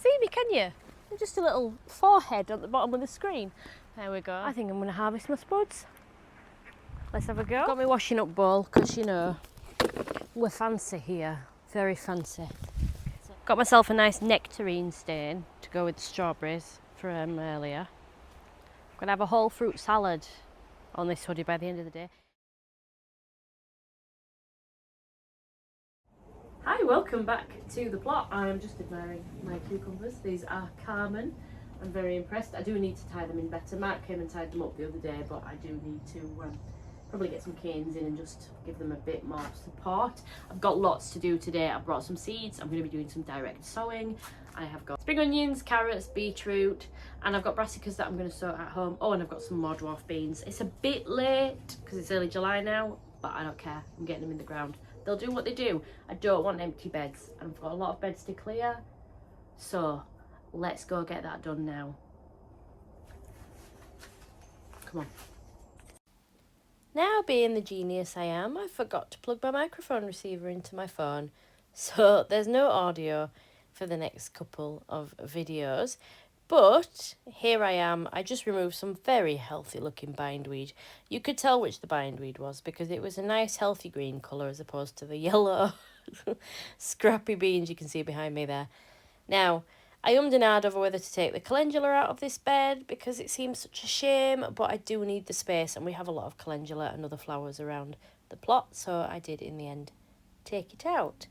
see me, can you? I'm just a little forehead at the bottom of the screen. There we go. I think I'm going to harvest my spuds. Let's have a go. Got my washing up bowl because, you know, we're fancy here. Very fancy. Got myself a nice nectarine stain to go with the strawberries from earlier. I'm going to have a whole fruit salad on this hoodie by the end of the day. Hi, welcome back to the plot. I am just admiring my cucumbers. These are Carmen. I'm very impressed. I do need to tie them in better. Mark came and tied them up the other day, but I do need to probably get some canes in and just give them a bit more support. I've got lots to do today. I've brought some seeds. I'm going to be doing some direct sowing. I have got spring onions, carrots, beetroot, and I've got brassicas that I'm going to sow at home. Oh, and I've got some more dwarf beans. It's a bit late because it's early July now, but I don't care. I'm getting them in the ground. They'll do what they do. I don't want empty beds, and I've got a lot of beds to clear, so let's go get that done now. Come on. Now, being the genius I am, I forgot to plug my microphone receiver into my phone, so there's no audio for the next couple of videos. But here I am. I just removed some very healthy looking bindweed. You could tell which the bindweed was because it was a nice healthy green colour as opposed to the yellow scrappy beans you can see behind me there. Now, I ummed and ahed over whether to take the calendula out of this bed because it seems such a shame, but I do need the space and we have a lot of calendula and other flowers around the plot, so I did in the end take it out.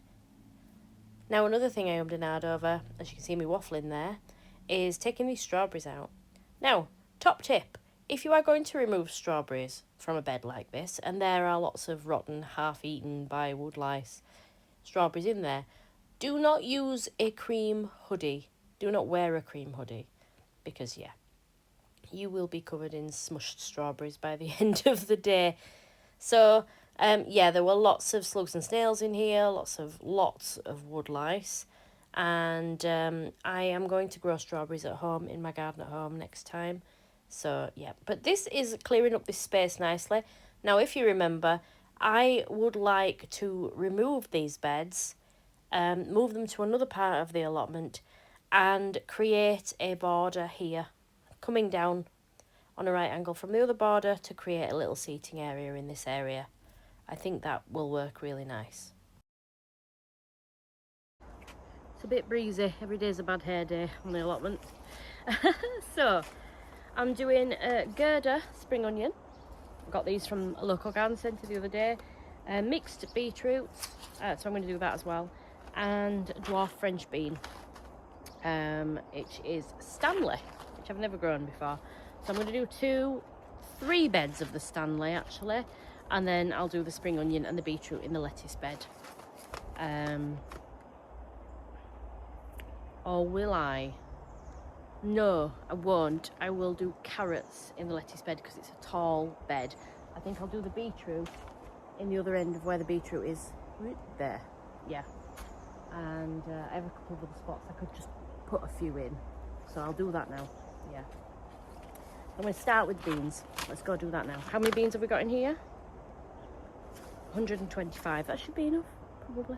Now, another thing I ummed and ahed over, as you can see me waffling there, is taking these strawberries out. Now, top tip, if you are going to remove strawberries from a bed like this, and there are lots of rotten, half-eaten by woodlice strawberries in there, do not use a cream hoodie. Do not wear a cream hoodie, because, yeah, you will be covered in smushed strawberries by the end of the day. So, yeah, there were lots of slugs and snails in here, lots of woodlice. And I am going to grow strawberries at home in my garden at home next time. So yeah, but this is clearing up this space nicely. Now, if you remember, I would like to remove these beds, move them to another part of the allotment and create a border here coming down on a right angle from the other border to create a little seating area in this area. I think that will work really nice. It's a bit breezy. Every day's a bad hair day on the allotment. So I'm doing girder spring onion. I got these from a local garden centre the other day. Mixed beetroots, so I'm going to do that as well. And dwarf French bean, which is Stanley, which I've never grown before. So I'm going to do 3 beds of the Stanley actually, and then I'll do the spring onion and the beetroot in the lettuce bed. Or will I? No, I won't. I will do carrots in the lettuce bed because it's a tall bed. I think I'll do the beetroot in the other end of where the beetroot is. Right there. Yeah. And I have a couple of other spots I could just put a few in. So I'll do that now. Yeah. I'm going to start with beans. Let's go do that now. How many beans have we got in here? 125. That should be enough, probably.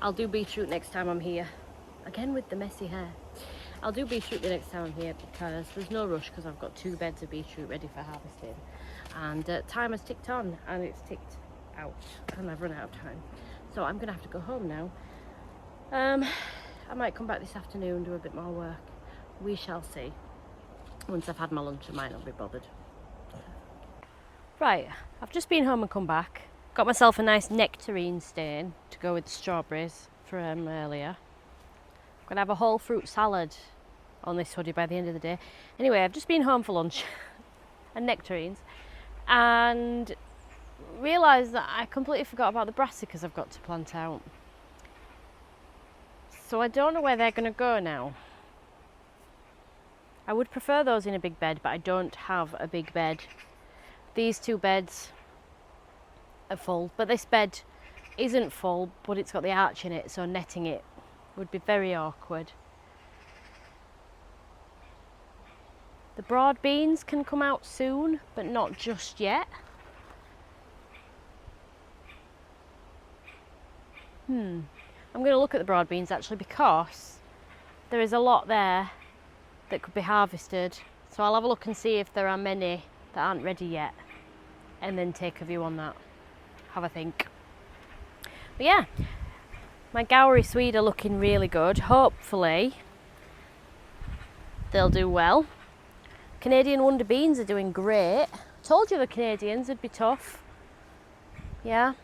I'll do beetroot next time I'm here. Again with the messy hair. I'll do beetroot the next time I'm here because there's no rush because I've got 2 beds of beetroot ready for harvesting. And time has ticked on and it's ticked out and I've run out of time. So I'm going to have to go home now. I might come back this afternoon and do a bit more work. We shall see. Once I've had my lunch, I might not be bothered. Right, I've just been home and come back. Got myself a nice nectarine stain to go with the strawberries from earlier. I'm going to have a whole fruit salad on this hoodie by the end of the day. Anyway, I've just been home for lunch and nectarines and realised that I completely forgot about the brassicas I've got to plant out. So I don't know where they're going to go now. I would prefer those in a big bed, but I don't have a big bed. These 2 beds are full, but this bed isn't full, but it's got the arch in it, so netting it would be very awkward. The broad beans can come out soon, but not just yet. I'm going to look at the broad beans actually, because there is a lot there that could be harvested. So I'll have a look and see if there are many that aren't ready yet, and then take a view on that. Have a think. But yeah, my Gowrie Swede are looking really good. Hopefully they'll do well. Canadian Wonder Beans are doing great. Told you the Canadians would be tough. Yeah.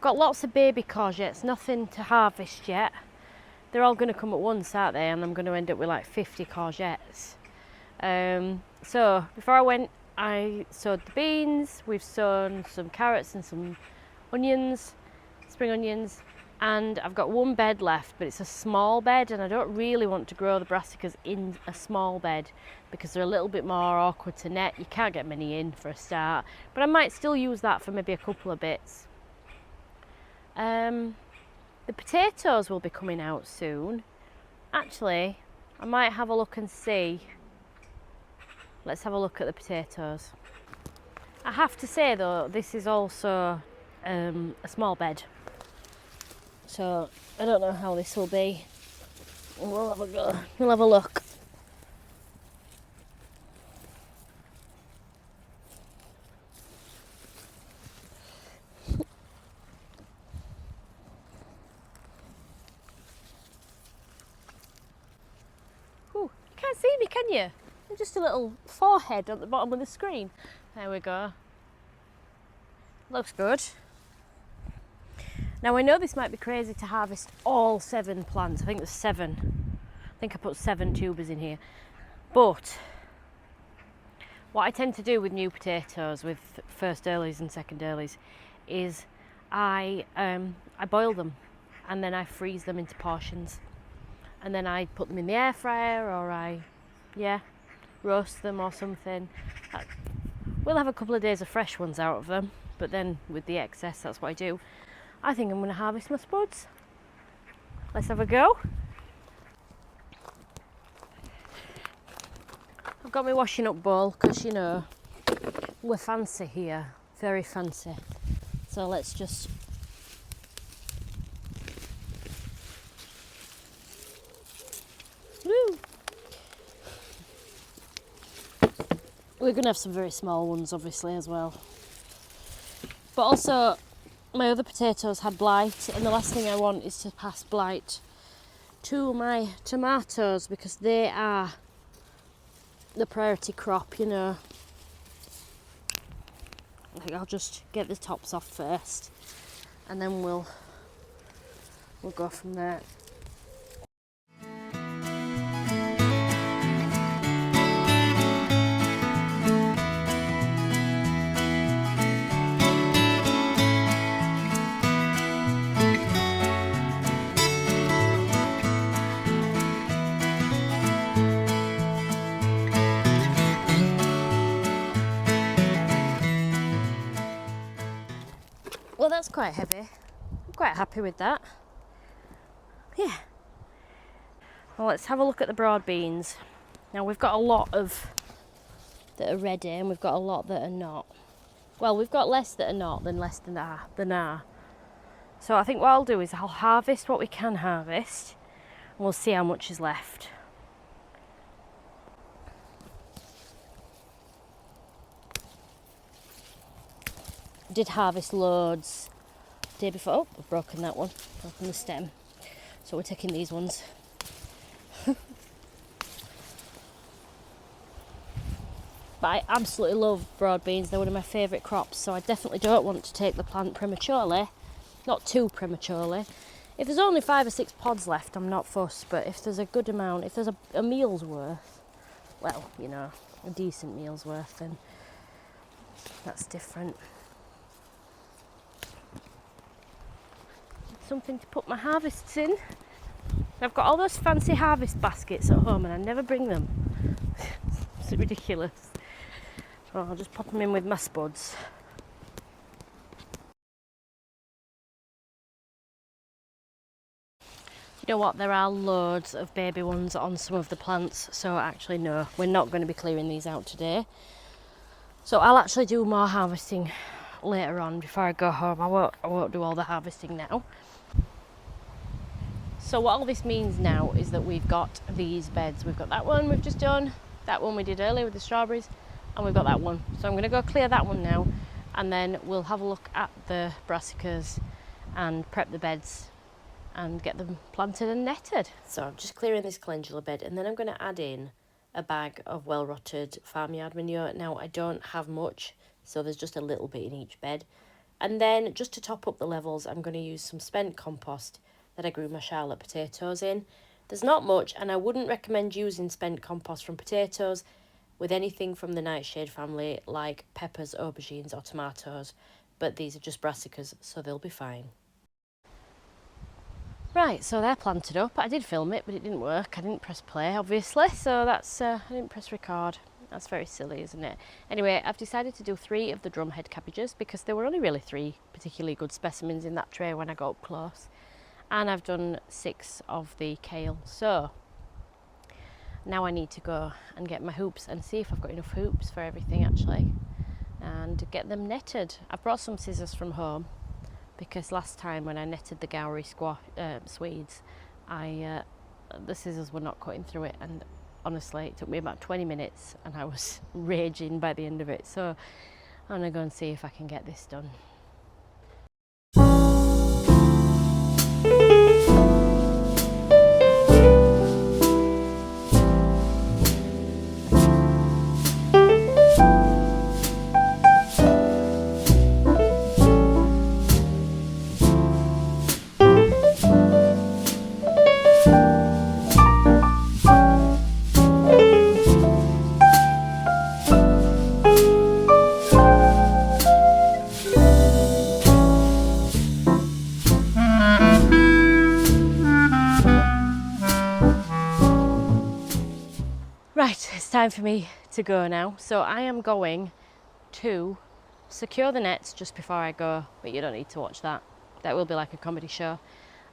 Got lots of baby courgettes, nothing to harvest yet. They're all going to come at once, aren't they? And I'm going to end up with like 50 courgettes. So before I went, I sowed the beans. We've sown some carrots and some onions, spring onions. And I've got 1 bed left, but it's a small bed, and I don't really want to grow the brassicas in a small bed because they're a little bit more awkward to net. You can't get many in for a start, but I might still use that for maybe a couple of bits. The potatoes will be coming out soon. Actually, I might have a look and see. Let's have a look at the potatoes. I have to say though, this is also a small bed. So I don't know how this will be. We'll have a go. We'll have a look. Ooh, you can't see me, can you? I'm just a little forehead at the bottom of the screen. There we go. Looks good. Now I know this might be crazy to harvest all 7 plants. I think there's 7. I think I put 7 tubers in here. But what I tend to do with new potatoes, with first earlies and second earlies, is I boil them and then I freeze them into portions. And then I put them in the air fryer, or I roast them or something. We'll have a couple of days of fresh ones out of them, but then with the excess, that's what I do. I think I'm going to harvest my spuds. Let's have a go. I've got my washing up bowl because, you know, we're fancy here, very fancy. So let's just woo. We're going to have some very small ones obviously as well. But also my other potatoes had blight, and the last thing I want is to pass blight to my tomatoes because they are the priority crop, you know. I think I'll just get the tops off first and then we'll go from there. Well, that's quite heavy. I'm quite happy with that. Yeah. Well, let's have a look at the broad beans. Now we've got a lot of that are ready, and we've got a lot that are not. Well, we've got less that are not than less than are. So I think what I'll do is I'll harvest what we can harvest, and we'll see how much is left. Did harvest loads day before. Oh, I've broken that one, broken the stem. So we're taking these ones. But I absolutely love broad beans. They're one of my favourite crops, so I definitely don't want to take the plant prematurely, not too prematurely. If there's only 5 or 6 pods left, I'm not fussed, but if there's a good amount, if there's a meal's worth, well, you know, a decent meal's worth, then that's different. Something to put my harvests in. I've got all those fancy harvest baskets at home and I never bring them. It's ridiculous. So I'll just pop them in with my spuds. You know what, there are loads of baby ones on some of the plants, so actually no, we're not going to be clearing these out today. So I'll actually do more harvesting later on before I go home. I won't do all the harvesting now. So what all this means now is that we've got these beds. We've got that one we've just done, that one we did earlier with the strawberries, and we've got that one. So I'm going to go clear that one now, and then we'll have a look at the brassicas and prep the beds and get them planted and netted. So I'm just clearing this calendula bed, and then I'm going to add in a bag of well-rotted farmyard manure. Now I don't have much, so there's just a little bit in each bed. And then just to top up the levels, I'm going to use some spent compost that I grew my Charlotte potatoes in. There's not much, and I wouldn't recommend using spent compost from potatoes with anything from the nightshade family like peppers, aubergines or tomatoes, but these are just brassicas, so they'll be fine. Right, so they're planted up. I did film it, but it didn't work. I didn't press play, obviously, so that's I didn't press record. That's very silly, isn't it? Anyway, I've decided to do 3 of the drumhead cabbages because there were only really 3 particularly good specimens in that tray when I got up close. And I've done 6 of the kale. So now I need to go and get my hoops and see if I've got enough hoops for everything actually, and get them netted. I brought some scissors from home because last time when I netted the Gowrie Swedes, the scissors were not cutting through it, and honestly it took me about 20 minutes and I was raging by the end of it. So I'm gonna go and see if I can get this done. Right, it's time for me to go now. So I am going to secure the nets just before I go, but you don't need to watch that. That will be like a comedy show.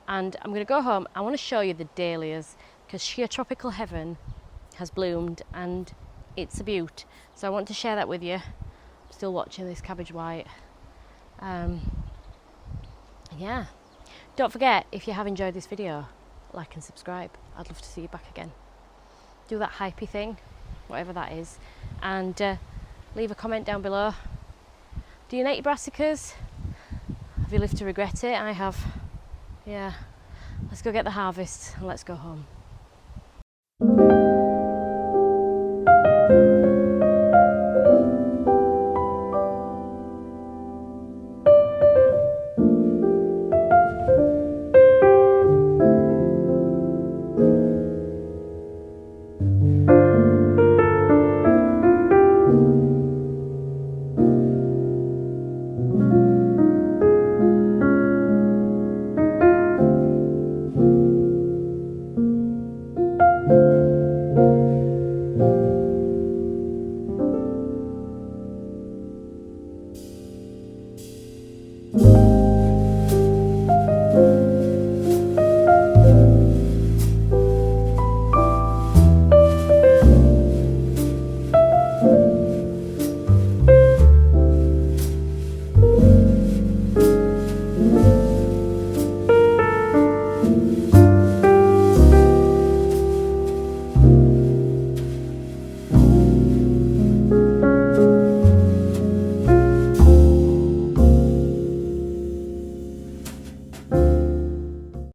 And I'm going to go home. I want to show you the dahlias because sheer tropical heaven has bloomed and it's a beaut. So I want to share that with you. I'm still watching this cabbage white. Yeah. Don't forget, if you have enjoyed this video, like and subscribe. I'd love to see you back again. Do that hypey thing, whatever that is, and leave a comment down below. Do you net your brassicas? Have you lived to regret it? I have. Yeah. Let's go get the harvest and let's go home.